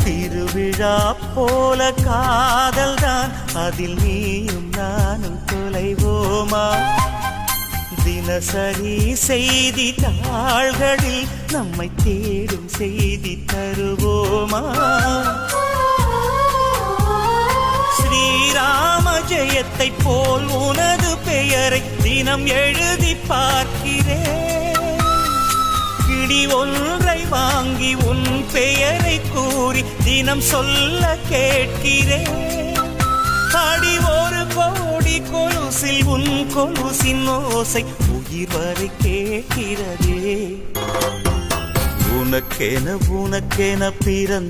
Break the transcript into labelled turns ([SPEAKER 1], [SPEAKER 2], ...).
[SPEAKER 1] திருவிழா போல காதல்தான், அதில் நீயும் நானும் தொலைவோமா? தினசரி செய்தி தாள்களில் நம்மை தேடும் செய்தி தருவோமா? ஸ்ரீராம ஜெயத்தை போல் உனது பெயரை தினம் எழுதி பார்க்கிறேன். கிளி ஒன்றை வாங்கி உன் பெயரை கூறி தினம் சொல்ல கேட்கிறேன். அடி ஒரு கோடி கொலுசில் உன் கொலுசின் ஓசை உயிர் வரை கேட்கிறதே. உனக்கென பிறந்த